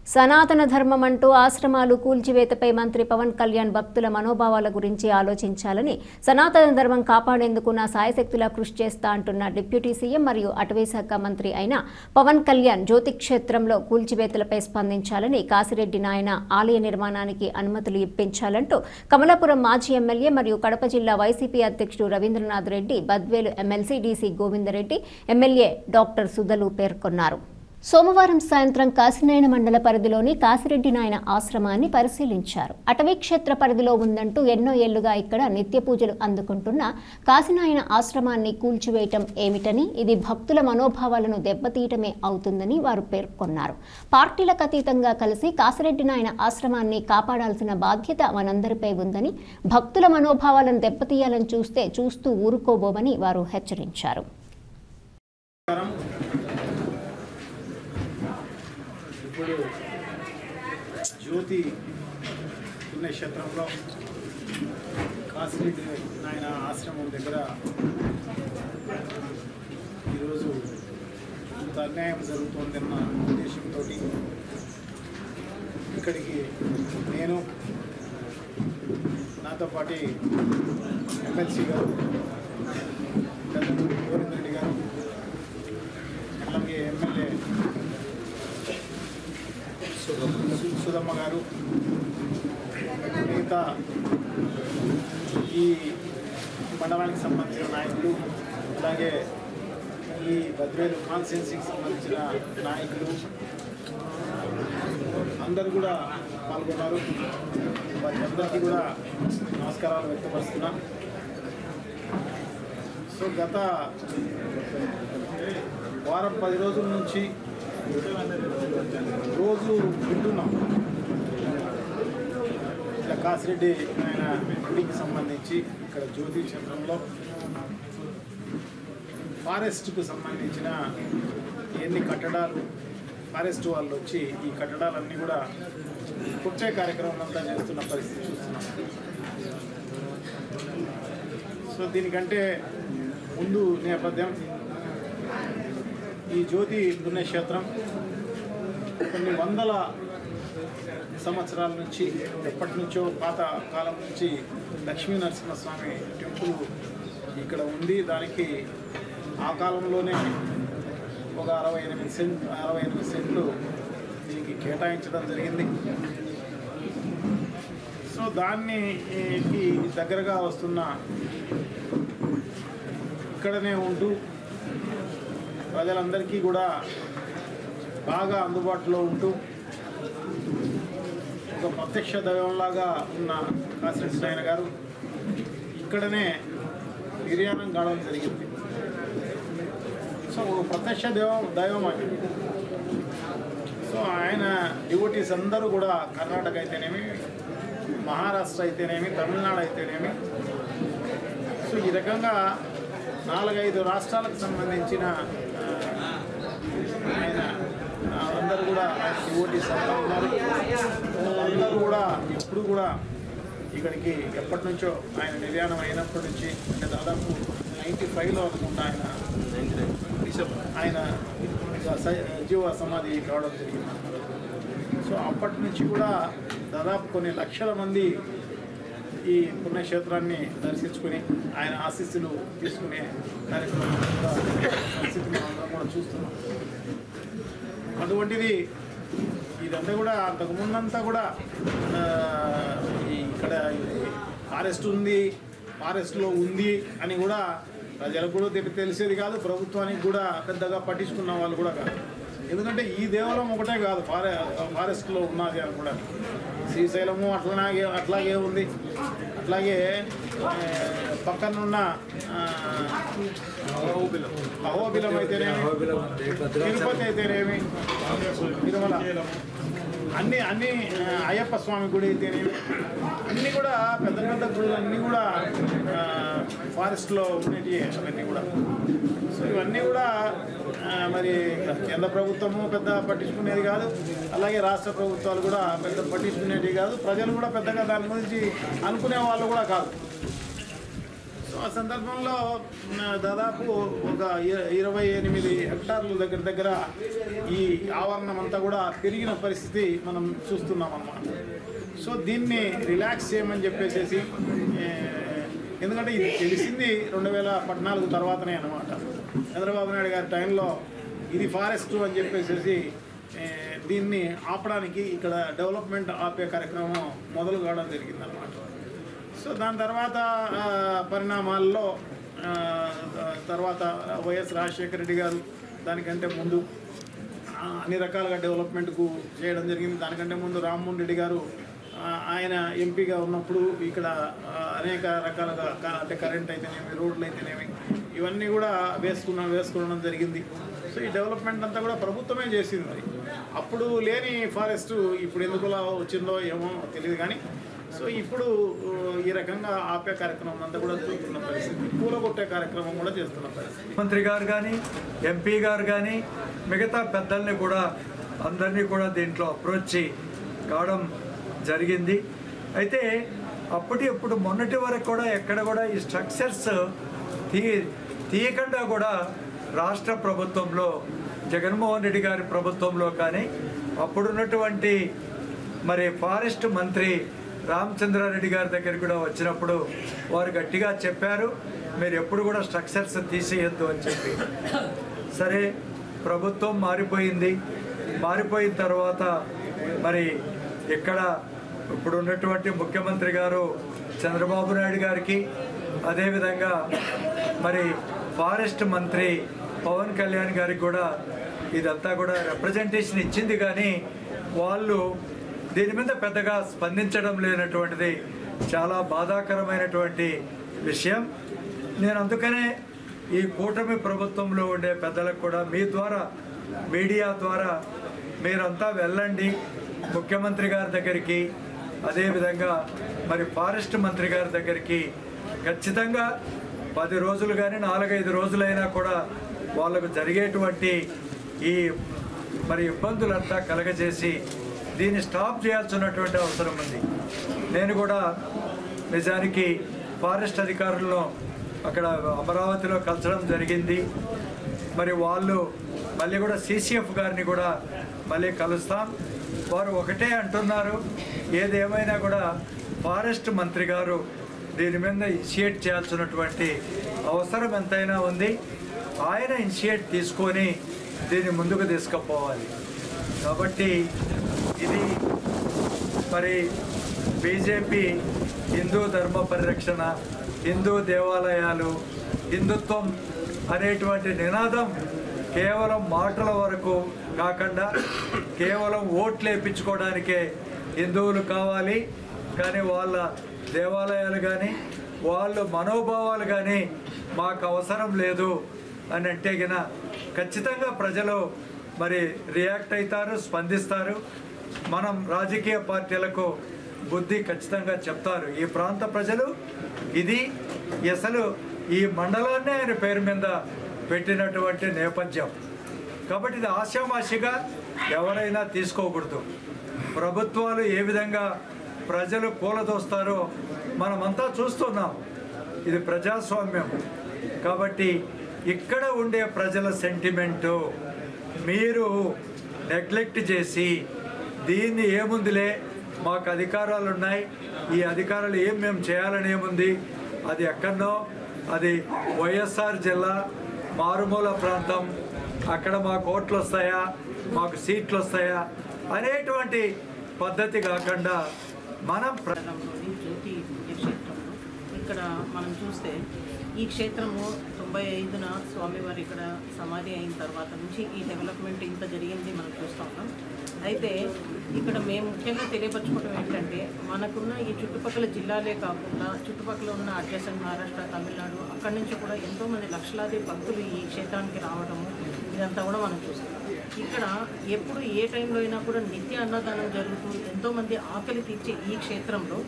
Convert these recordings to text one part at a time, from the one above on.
సనాతన ధర్మం అంటూ ఆశ్రమాలు కూల్చివేతపై మంత్రి పవన్ కళ్యాణ్ భక్తుల మనోభావాల గురించి ఆలోచించాలని, సనాతన ధర్మం కాపాడేందుకు నా సాయశక్తులా కృషి చేస్తా అంటున్న డిప్యూటీ సీఎం మరియు అటవీశాఖ మంత్రి అయిన పవన్ కళ్యాణ్ జ్యోతి క్షేత్రంలో కూల్చివేతలపై స్పందించాలని, కాసిరెడ్డి నాయన ఆలయ నిర్మాణానికి అనుమతులు ఇప్పించాలంటూ కమలాపురం మాజీ ఎమ్మెల్యే మరియు కడప జిల్లా వైసీపీ అధ్యక్షుడు Ravindranath Reddy, Badvel MLC DC Govindareddy, MLA doctor సుధలు పేర్కొన్నారు. సోమవారం సాయంత్రం కాశీనాయన మండల పరిధిలోని కాసిరెడ్డి నాయన ఆశ్రమాన్ని పరిశీలించారు. అటవీ క్షేత్ర పరిధిలో ఉందంటూ ఎన్నో ఏళ్లుగా ఇక్కడ నిత్య పూజలు అందుకుంటున్న కాశీనాయన ఆశ్రమాన్ని కూల్చివేయటం ఏమిటని, ఇది భక్తుల మనోభావాలను దెబ్బతీయటమే అవుతుందని వారు పేర్కొన్నారు. పార్టీలకు అతీతంగా కలిసి కాసిరెడ్డి నాయన ఆశ్రమాన్ని కాపాడాల్సిన బాధ్యత మనందరిపై ఉందని, భక్తుల మనోభావాలను దెబ్బతీయాలని చూస్తూ ఊరుకోబోమని వారు హెచ్చరించారు. ఇప్పుడు జ్యోతి పుణ్యక్షేత్రంలో కాసిరెడ్డి నాయన ఆశ్రమం దగ్గర ఈరోజు ఇంత అన్యాయం జరుగుతోందన్న ఉద్దేశంతో ఇక్కడికి నేను, నాతో పాటు ఎమ్మెల్సీ గారు గోవిందరెడ్డి గారు, అలాగే ఎమ్మెల్యే సుధమ్మ గారు, మిగతా ఈ మండలానికి సంబంధించిన నాయకులు, అలాగే ఈ బద్వేలు కాన్స్టిట్యున్సీకి సంబంధించిన నాయకులు అందరూ కూడా పాల్గొన్నారు. వారందరికీ కూడా నమస్కారాలు వ్యక్తపరుస్తున్నా. సో గత వారం 10 రోజుల నుంచి రోజు వింటున్నాం ఇలా కాసిరెడ్డి ఆయన గుడికి సంబంధించి ఇక్కడ జ్యోతి క్షేత్రంలో ఫారెస్ట్కు సంబంధించిన ఎన్ని కట్టడాలు ఫారెస్ట్ వాళ్ళు వచ్చి ఈ కట్టడాలన్నీ కూడా కుట్టే కార్యక్రమం అంతా చేస్తున్న పరిస్థితి చూస్తున్నాం. సో దీనికంటే ముందు నేపథ్యం, ఈ జ్యోతి పుణ్యక్షేత్రం కొన్ని వందల సంవత్సరాల నుంచి, ఎప్పటి నుంచో పాత కాలం నుంచి లక్ష్మీ నరసింహస్వామి టెంపుల్ ఇక్కడ ఉంది. దానికి ఆ కాలంలోనే ఒక 68 సెంట్లు దీనికి కేటాయించడం జరిగింది. సో దానికి దగ్గరగా వస్తున్న ఇక్కడనే ఉంటూ ప్రజలందరికీ కూడా బాగా అందుబాటులో ఉంటూ ఒక ప్రత్యక్ష దైవంలాగా ఉన్న కాసిరెడ్డి నాయన గారు ఇక్కడనే నిర్యాణం కావడం జరిగింది. సో ఒక ప్రత్యక్ష దైవం అని. సో ఆయన డివోటీస్ అందరూ కూడా కర్ణాటక అయితేనేమి, మహారాష్ట్ర అయితేనేమి, తమిళనాడు అయితేనేమి, సో ఈ రకంగా 4-5 రాష్ట్రాలకు సంబంధించిన ఆయన అందరూ కూడా ఆయన డివోటీస్ అంతా ఉన్నారు. అందరూ కూడా ఎప్పుడు కూడా ఇక్కడికి ఎప్పటి నుంచో ఆయన నిర్యాణం అయినప్పటి నుంచి, అంటే దాదాపు 95లో అనుకుంటా ఆయన జీవ సమాధి కావడం జరిగింది. సో అప్పటి నుంచి కూడా దాదాపు కొన్ని లక్షల మంది ఈ పుణ్యక్షేత్రాన్ని దర్శించుకుని ఆయన ఆశీస్సులు తీసుకునే కార్యక్రమం పరిస్థితిని అందరం కూడా చూస్తున్నాం. అటువంటిది ఇదంతా కూడా అంతకుముందంతా కూడా ఇక్కడ ఫారెస్ట్ ఉంది, ఫారెస్ట్లో ఉంది అని కూడా ప్రజలకు కూడా తెలిసేది కాదు, ప్రభుత్వానికి కూడా పెద్దగా పట్టించుకున్న వాళ్ళు కూడా కాదు. ఎందుకంటే ఈ దేవాలయం ఒకటే కాదు ఫారెస్ట్లో ఉన్నది అని కూడా, శ్రీశైలము అట్లాగే ఉంది. అట్లాగే పక్కనున్న అహోబిలం అయితేనేమి, తిరుపతి అయితేనేమి, తిరుమల అన్నీ అయ్యప్ప స్వామి గుడి అయితేనేమి, అన్నీ కూడా పెద్ద పెద్ద గుడులు అన్నీ కూడా ఫారెస్ట్లో ఉండేవి అవన్నీ కూడా. సో ఇవన్నీ కూడా మరి కేంద్ర ప్రభుత్వము పెద్ద పట్టించుకునేది కాదు, అలాగే రాష్ట్ర ప్రభుత్వాలు కూడా పెద్ద పట్టించుకునేవి కాదు, ప్రజలు కూడా పెద్దగా దాని గురించి అనుకునే వాళ్ళు కూడా కాదు. సో ఆ సందర్భంలో దాదాపు ఒక 28 హెక్టార్లు దగ్గర ఈ ఆవరణం అంతా కూడా పెరిగిన పరిస్థితి మనం చూస్తున్నాం అన్నమాట. సో దీన్ని రిలాక్స్ చేయమని చెప్పేసి, ఎందుకంటే ఇది తెలిసింది 2014 తర్వాతనే అన్నమాట. చంద్రబాబు నాయుడు గారి టైంలో ఇది ఫారెస్ట్ అని చెప్పేసి దీన్ని ఆపడానికి ఇక్కడ డెవలప్మెంట్ ఆపే కార్యక్రమం మొదలు కావడం జరిగిందన్నమాట. సో దాని తర్వాత పరిణామాల్లో తర్వాత వైఎస్ రాజశేఖర రెడ్డి గారు దానికంటే ముందు అన్ని రకాలుగా డెవలప్మెంట్కు చేయడం జరిగింది. దానికంటే ముందు రామ్మోహన్ రెడ్డి గారు ఆయన ఎంపీగా ఉన్నప్పుడు ఇక్కడ అనేక రకాలుగా అంటే కరెంట్ అయితేనేమి, రోడ్లు అయితేనేమి, ఇవన్నీ కూడా వేసుకోవడం జరిగింది. సో ఈ డెవలప్మెంట్ అంతా కూడా ప్రభుత్వమే చేసింది. మరి అప్పుడు లేని ఫారెస్ట్ ఇప్పుడు ఎందుకులా వచ్చిందో ఏమో తెలియదు కానీ, సో ఇప్పుడు ఈ రకంగా ఆపే కార్యక్రమం అంతా కూడా చూస్తున్న పరిస్థితి, కూలగొట్టే కార్యక్రమం కూడా చేస్తున్న పరిస్థితి. మంత్రి గారు కానీ, ఎంపీ గారు కానీ, మిగతా పెద్దల్ని కూడా అందరినీ కూడా దీంట్లో అప్రోచ్ కావడం జరిగింది. అయితే అప్పుడు మొన్నటి వరకు కూడా ఎక్కడ కూడా ఈ స్ట్రక్చర్స్ తీయకుండా కూడా రాష్ట్ర ప్రభుత్వంలో, జగన్మోహన్ రెడ్డి గారి ప్రభుత్వంలో కానీ, అప్పుడున్నటువంటి మరి ఫారెస్ట్ మంత్రి రామచంద్రారెడ్డి గారి దగ్గర కూడా వచ్చినప్పుడు వారు గట్టిగా చెప్పారు, మీరు ఎప్పుడు కూడా స్ట్రక్చర్స్ తీసేయద్దు అని చెప్పి. సరే, ప్రభుత్వం మారిపోయిన తర్వాత మరి ఇక్కడ ఇప్పుడున్నటువంటి ముఖ్యమంత్రి గారు చంద్రబాబు నాయుడు గారికి, అదేవిధంగా మరి ఫారెస్ట్ మంత్రి పవన్ కళ్యాణ్ గారికి కూడా ఇదంతా కూడా రిప్రజెంటేషన్ ఇచ్చింది. కానీ వాళ్ళు దీని మీద పెద్దగా స్పందించడం లేనటువంటిది చాలా బాధాకరమైనటువంటి విషయం. నేను అందుకనే ఈ కూటమి ప్రభుత్వంలో ఉండే పెద్దలకు కూడా మీ ద్వారా, మీడియా ద్వారా మీరంతా వెళ్ళండి ముఖ్యమంత్రి గారి దగ్గరికి, అదేవిధంగా మరి ఫారెస్ట్ మంత్రి గారి దగ్గరికి. ఖచ్చితంగా 10 రోజులు కానీ 4-5 రోజులైనా కూడా వాళ్ళకు జరిగేటువంటి ఈ మరి ఇబ్బందులంతా కలగజేసి దీన్ని స్టాప్ చేయాల్సినటువంటి అవసరం ఉంది. నేను కూడా నిజానికి ఫారెస్ట్ అధికారులను అక్కడ అమరావతిలో కలచడం జరిగింది. మరి వాళ్ళు మళ్ళీ కూడా సిసిఎఫ్ గారిని కూడా మళ్ళీ కలుస్తాం. వారు ఒకటే అంటున్నారు, ఏదేమైనా కూడా ఫారెస్ట్ మంత్రి గారు దీని మీద ఇనిషియేట్ చేయాల్సినటువంటి అవసరం ఎంతైనా ఉంది. ఆయన ఇనిషియేట్ తీసుకొని దీన్ని ముందుకు తీసుకుపోవాలి. కాబట్టి ఇది మరి బీజేపీ హిందూ ధర్మ పరిరక్షణ, హిందూ దేవాలయాలు, హిందుత్వం అనేటువంటి నినాదం కేవలం మాటల వరకు కాకుండా కేవలం ఓట్లు వేయించుకోవడానికే హిందువులు కావాలి. కానీ వాళ్ళ దేవాలయాలు కానీ వాళ్ళ మనోభావాలు కానీ మాకు అవసరం లేదు అని అంటే గిన ఖచ్చితంగా ప్రజలు మరి రియాక్ట్ అవుతారు, స్పందిస్తారు. మనం రాజకీయ పార్టీలకు బుద్ధి ఖచ్చితంగా చెప్తారు. ఈ ప్రాంత ప్రజలు ఇది అసలు ఈ మండలాన్ని ఆయన పేరు మీద పెట్టినటువంటి నేపథ్యం. కాబట్టి ఇది ఆశామాషిగా ఎవరైనా తీసుకోకూడదు. ప్రభుత్వాలు ఏ విధంగా ప్రజలు కూలదోస్తారో మనమంతా చూస్తున్నాం. ఇది ప్రజాస్వామ్యం. కాబట్టి ఇక్కడ ఉండే ప్రజల సెంటిమెంటు మీరు నెగ్లెక్ట్ చేసి దీన్ని ఏముందిలే మాకు అధికారాలు ఉన్నాయి, ఈ అధికారాలు ఏం మేము చేయాలని ఏముంది, అది ఎక్కడనో, అది వైఎస్ఆర్ జిల్లా మారుమూల ప్రాంతం, అక్కడ మాకు ఓట్లు వస్తాయా, మాకు సీట్లు వస్తాయా అనేటువంటి పద్ధతి కాకుండా మనం జ్యోతి క్షేత్రంలో ఇక్కడ మనం చూస్తే ఈ క్షేత్రము 95న స్వామివారు ఇక్కడ సమాధి అయిన తర్వాత నుంచి ఈ డెవలప్మెంట్ ఇంత జరిగింది మనం చూస్తూ ఉన్నాం. అయితే ఇక్కడ మేము ముఖ్యంగా తెలియపరచుకోవడం ఏంటంటే మనకున్న ఈ చుట్టుపక్కల జిల్లాలే కాకుండా చుట్టుపక్కల ఉన్న అడ్జసెంట్ మహారాష్ట్ర, తమిళనాడు అక్కడి నుంచి కూడా ఎంతోమంది లక్షలాది భక్తులు ఈ క్షేత్రానికి రావడము ఇదంతా కూడా మనం చూస్తాం. ఇక్కడ ఎప్పుడు ఏ టైంలో అయినా కూడా నిత్య అన్నదానం జరుగుతూ ఎంతోమంది ఆకలి తీర్చే ఈ క్షేత్రంలో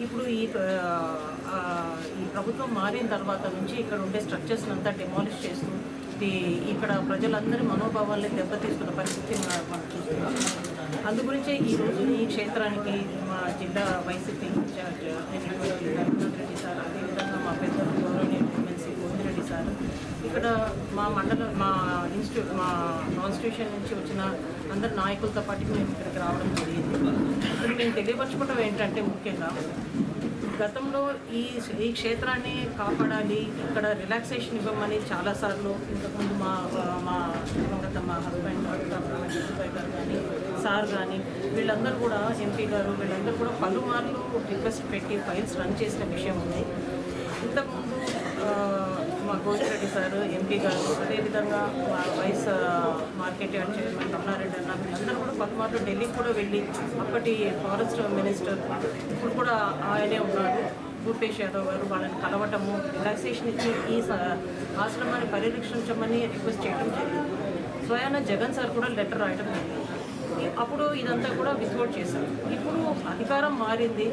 ఇప్పుడు ఈ ప్రభుత్వం మారిన తర్వాత నుంచి ఇక్కడ ఉండే స్ట్రక్చర్స్ అంతా డెమాలిష్ చేస్తూ ఇక్కడ ప్రజలందరి మనోభావాల్ని దెబ్బతీస్తున్న పరిస్థితి మనం చూస్తున్నాం. అందుగురించే ఈరోజు ఈ క్షేత్రానికి మా జిల్లా వైసీపీ ఇన్ఛార్జ్ అయినటువంటి రఘునాథ్ రెడ్డి సార్, అదేవిధంగా మా పెద్దలు గౌరవనీయ ఎమ్మెల్సీ గోవిందరెడ్డి సార్, ఇక్కడ మా మండలం మా కాన్స్టిట్యూషన్ నుంచి వచ్చిన అందరు నాయకులతో పాటు మేము ఇక్కడికి రావడం జరిగింది. ఇప్పుడు మేము తెలియపరచుకోవడం ఏంటంటే ముఖ్యంగా గతంలో ఈ క్షేత్రాన్ని కాపాడాలి, ఇక్కడ రిలాక్సేషన్ ఇవ్వమని చాలాసార్లు ఇంతకుముందు మా హస్బెండ్ డాక్టర్ గారు కానీ సార్ కానీ వీళ్ళందరూ కూడా ఎంపీ గారు వీళ్ళందరూ కూడా పలుమార్లు రిక్వెస్ట్ పెట్టి ఫైల్స్ రన్ చేసిన విషయం ఉంది. ఇంతకుముందు మా గోవిందరెడ్డి సార్ ఎంపీ గారు, అదేవిధంగా మా vice market yard chairman Ramanareddy అన్న వీళ్ళందరూ కూడా పలుమార్లు ఢిల్లీకి కూడా వెళ్ళి అప్పటి ఫారెస్ట్ మినిస్టర్ ఇప్పుడు కూడా ఆయనే ఉన్నారు భూపేష్ యాదవ్ గారు వాళ్ళని కలవటము, రిలాక్సేషన్ ఇచ్చి ఈ ఆశ్రమాన్ని పరిరక్షించమని రిక్వెస్ట్ చేయడం జరిగింది. స్వయాన జగన్ సార్ కూడా లెటర్ రాయడం జరిగింది. అప్పుడు ఇదంతా కూడా విత్అవుట్ చేశారు. ఇప్పుడు అధికారం మారింది,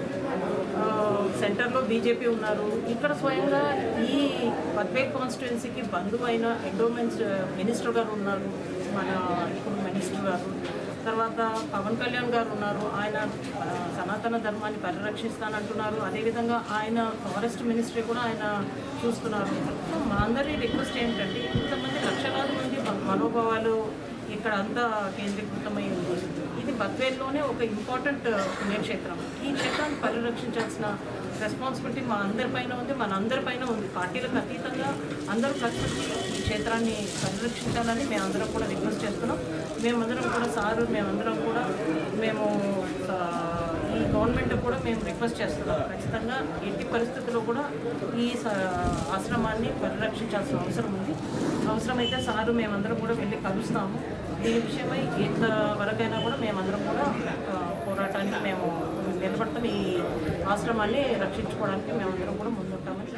సెంటర్లో బీజేపీ ఉన్నారు. ఇక్కడ స్వయంగా ఈ పద్వేల్ కాన్స్టిట్యున్సీకి బంధువు అయిన ఎండోమెంట్స్ మినిస్టర్ గారు ఉన్నారు, మన ఇప్పుడు మినిస్టర్ గారు. తర్వాత పవన్ కళ్యాణ్ గారు ఉన్నారు, ఆయన సనాతన ధర్మాన్ని పరిరక్షిస్తానంటున్నారు. అదేవిధంగా ఆయన ఫారెస్ట్ మినిస్ట్రీ కూడా ఆయన చూస్తున్నారు. సో మా అందరి రిక్వెస్ట్ ఏంటంటే ఇంతమంది లక్షలాది మంది మనోభావాలు ఇక్కడ అంతా కేంద్రీకృతమై ఉంది. ఇది బద్వేల్లోనే ఒక ఇంపార్టెంట్ పుణ్యక్షేత్రం. ఈ క్షేత్రాన్ని పరిరక్షించాల్సిన రెస్పాన్సిబిలిటీ మా అందరిపైన ఉంది, మన అందరిపైన ఉంది. పార్టీలకు అతీతంగా అందరూ కలిసి ఈ క్షేత్రాన్ని పరిరక్షించాలని మేమందరం కూడా రిక్వెస్ట్ చేస్తున్నాం. మేమందరం కూడా మేమందరం కూడా ఈ గవర్నమెంట్ కూడా మేము రిక్వెస్ట్ చేస్తున్నాం. ఖచ్చితంగా ఎట్టి పరిస్థితుల్లో కూడా ఈ ఆశ్రమాన్ని పరిరక్షించాల్సిన అవసరం ఉంది. అవసరమైతే మేమందరం కూడా వెళ్ళి కలుస్తాము. దీని విషయమై ఎంతవరకైనా కూడా మేమందరం కూడా పోరాటానికి మేము నిలబడతాం. ఈ ఆశ్రమాన్ని రక్షించుకోవడానికి మేమందరం కూడా ముందుంటామని